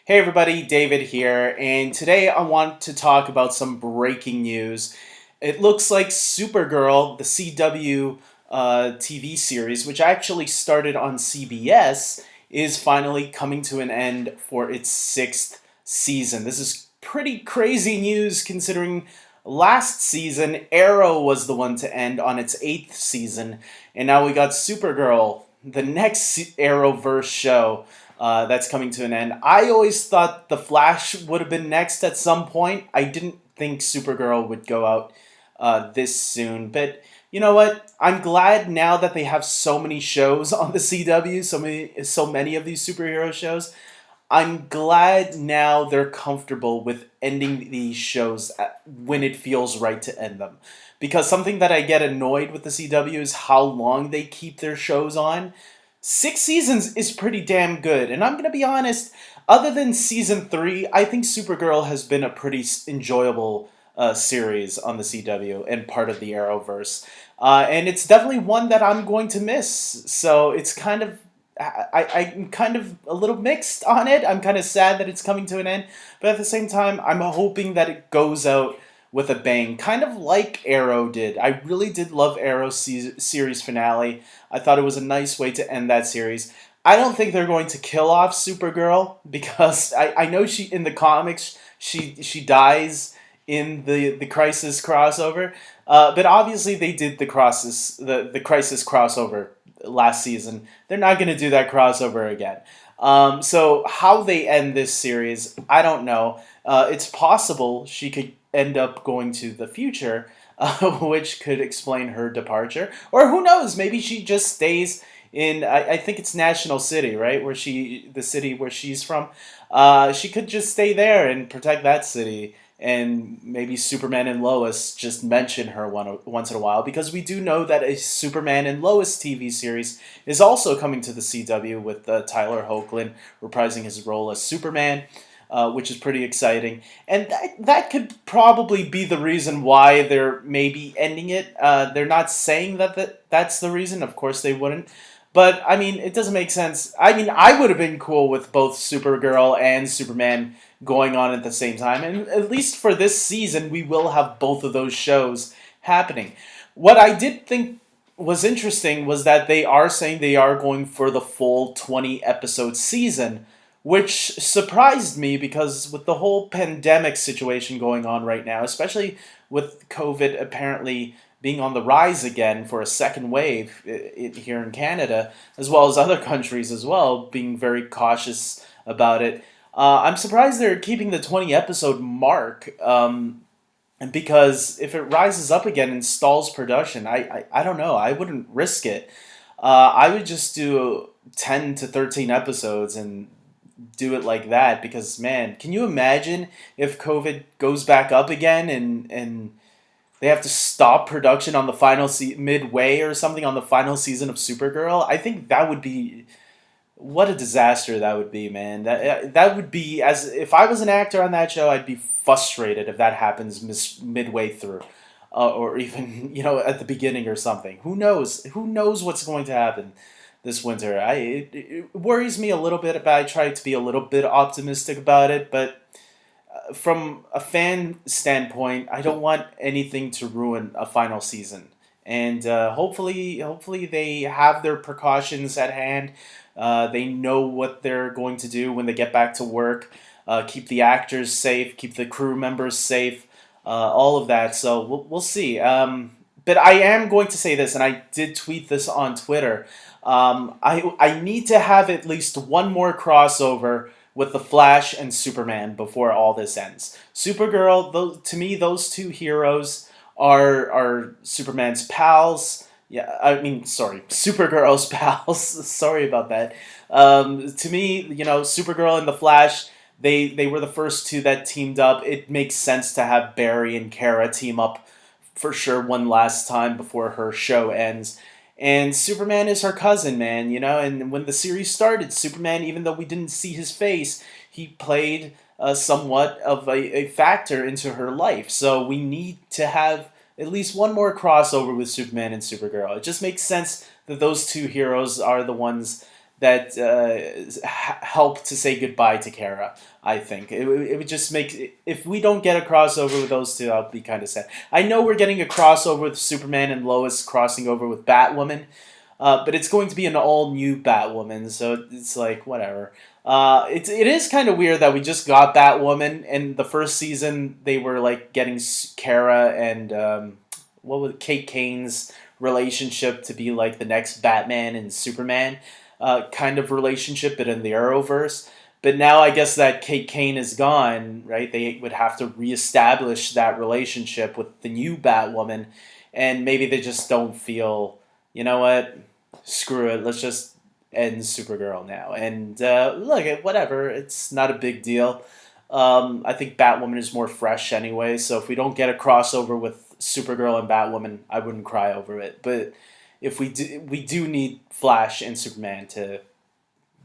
Hey everybody, David here, and today I want to talk about some breaking news. It looks like Supergirl, the CW TV series, which actually started on CBS, is finally coming to an end for its sixth season. This is pretty crazy news considering last season Arrow was the one to end on its eighth season, and now we got Supergirl, the next Arrowverse show that's coming to an end. I always thought The Flash would have been next at some point. I didn't think Supergirl would go out this soon, but you know what? I'm glad now that they have so many shows on the CW, so many of these superhero shows. I'm glad now they're comfortable with ending these shows when it feels right to end them. Because something that I get annoyed with the CW is how long they keep their shows on. Six seasons is pretty damn good. And I'm going to be honest, other than season three, I think Supergirl has been a pretty enjoyable series on the CW and part of the Arrowverse. And it's definitely one that I'm going to miss. So it's kind of I'm kind of a little mixed on it. I'm kind of sad that it's coming to an end, but at the same time, I'm hoping that it goes out with a bang, kind of like Arrow did. I really did love Arrow's series finale. I thought it was a nice way to end that series. I don't think they're going to kill off Supergirl because I know she in the comics she dies in the Crisis crossover, but obviously they did the Crisis crossover last season. They're not going to do that crossover again. So how they end this series, I don't know. It's possible she could end up going to the future, which could explain her departure. Or who knows? Maybe she just stays in. I think it's National City, right? The city where she's from. She could just stay there and protect that city, and maybe Superman and Lois just mention her once in a while, because we do know that a Superman and Lois TV series is also coming to the CW with Tyler Hoechlin reprising his role as Superman, which is pretty exciting. And that could probably be the reason why they're maybe ending it. They're not saying that's the reason. Of course they wouldn't. But, I mean, it doesn't make sense. I mean, I would have been cool with both Supergirl and Superman going on at the same time. And at least for this season, we will have both of those shows happening. What I did think was interesting was that they are saying they are going for the full 20 episode season, which surprised me because with the whole pandemic situation going on right now, especially with COVID apparently being on the rise again for a second wave here in Canada, as well as other countries as well, being very cautious about it. I'm surprised they're keeping the 20 episode mark, and because if it rises up again and stalls production, I don't know. I wouldn't risk it. I would just do 10 to 13 episodes and do it like that because, man, can you imagine if COVID goes back up again and they have to stop production on the midway or something on the final season of Supergirl? I think that would be what a disaster that would be, man. That would be, as if I was an actor on that show, I'd be frustrated if that happens midway through, or even at the beginning or something. Who knows? Who knows what's going to happen this winter? It worries me a little bit, but I try to be a little bit optimistic about it. But from a fan standpoint, I don't want anything to ruin a final season. And hopefully they have their precautions at hand. They know what they're going to do when they get back to work. Keep the actors safe, keep the crew members safe, all of that. So we'll see. But I am going to say this, and I did tweet this on Twitter. I need to have at least one more crossover with the Flash and Superman before all this ends. Supergirl, to me, those two heroes are Superman's pals. Yeah, I mean, sorry, Supergirl's pals. Sorry about that. To me, Supergirl and the Flash, they were the first two that teamed up. It makes sense to have Barry and Kara team up for sure one last time before her show ends. And Superman is her cousin, man, and when the series started, Superman, even though we didn't see his face, he played somewhat of a factor into her life. So we need to have at least one more crossover with Superman and Supergirl. It just makes sense that those two heroes are the ones that help to say goodbye to Kara. I think it would just make, if we don't get a crossover with those two, I'll be kind of sad. I know we're getting a crossover with Superman and Lois crossing over with Batwoman, but it's going to be an all new Batwoman, so it's like whatever. It is kind of weird that we just got Batwoman, and the first season they were like getting Kara and what was Kate Kane's relationship to be like the next Batman and Superman kind of relationship, but in the Arrowverse. But now I guess that Kate Kane is gone, right? They would have to reestablish that relationship with the new Batwoman, and maybe they just don't feel, you know what, screw it, let's just end Supergirl now. And look, whatever, it's not a big deal. I think Batwoman is more fresh anyway, so if we don't get a crossover with Supergirl and Batwoman, I wouldn't cry over it. But if we do need Flash and Superman to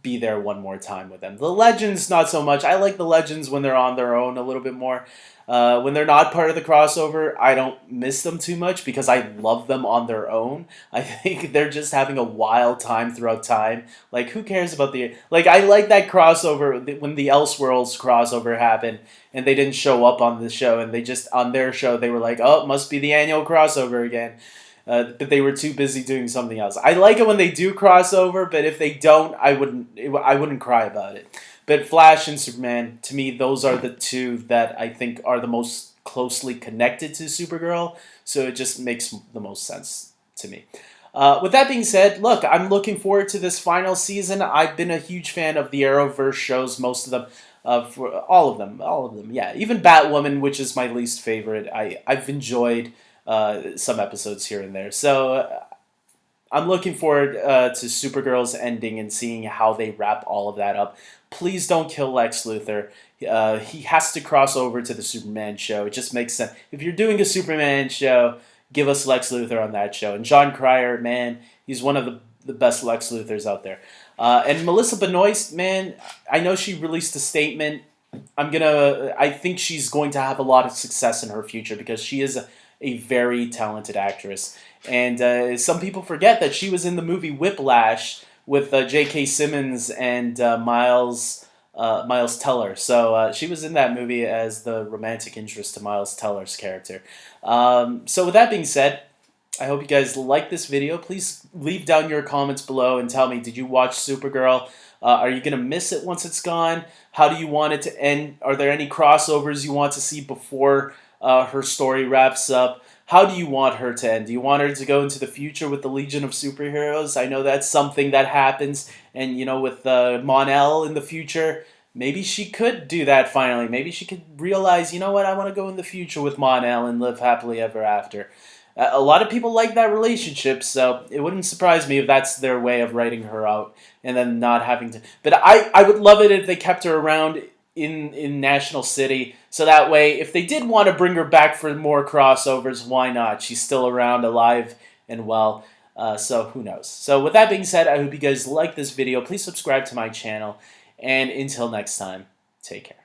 be there one more time with them. The Legends, not so much. I like the Legends when they're on their own a little bit more. When they're not part of the crossover, I don't miss them too much because I love them on their own. I think they're just having a wild time throughout time. Like, who cares about the... Like, I like that crossover when the Elseworlds crossover happened and they didn't show up on the show, and they just, on their show, they were like, oh, it must be the annual crossover again. But they were too busy doing something else. I like it when they do crossover, but if they don't, I wouldn't cry about it. But Flash and Superman, to me, those are the two that I think are the most closely connected to Supergirl, so it just makes the most sense to me. With that being said, look, I'm looking forward to this final season. I've been a huge fan of the Arrowverse shows, most of them. For all of them, yeah. Even Batwoman, which is my least favorite, I've enjoyed some episodes here and there. So I'm looking forward to Supergirl's ending and seeing how they wrap all of that up. Please don't kill Lex Luthor. He has to cross over to the Superman show. It just makes sense. If you're doing a Superman show, give us Lex Luthor on that show. And John Cryer, man, he's one of the best Lex Luthors out there. And Melissa Benoist, man, I know she released a statement. I think she's going to have a lot of success in her future because she is a very talented actress. And some people forget that she was in the movie Whiplash with J.K. Simmons and Miles Teller. So she was in that movie as the romantic interest to Miles Teller's character. So with that being said, I hope you guys like this video. Please leave down your comments below and tell me, did you watch Supergirl? Are you going to miss it once it's gone? How do you want it to end? Are there any crossovers you want to see before her story wraps up? How do you want her to end? Do you want her to go into the future with the Legion of Superheroes? I know that's something that happens. And, you know, with Mon-El in the future, maybe she could do that finally. Maybe she could realize, you know what, I want to go in the future with Mon-El and live happily ever after. A lot of people like that relationship, so it wouldn't surprise me if that's their way of writing her out and then not having to... But I would love it if they kept her around in National City, so that way, if they did want to bring her back for more crossovers, why not? She's still around, alive and well, so who knows. So with that being said, I hope you guys like this video. Please subscribe to my channel, and until next time, take care.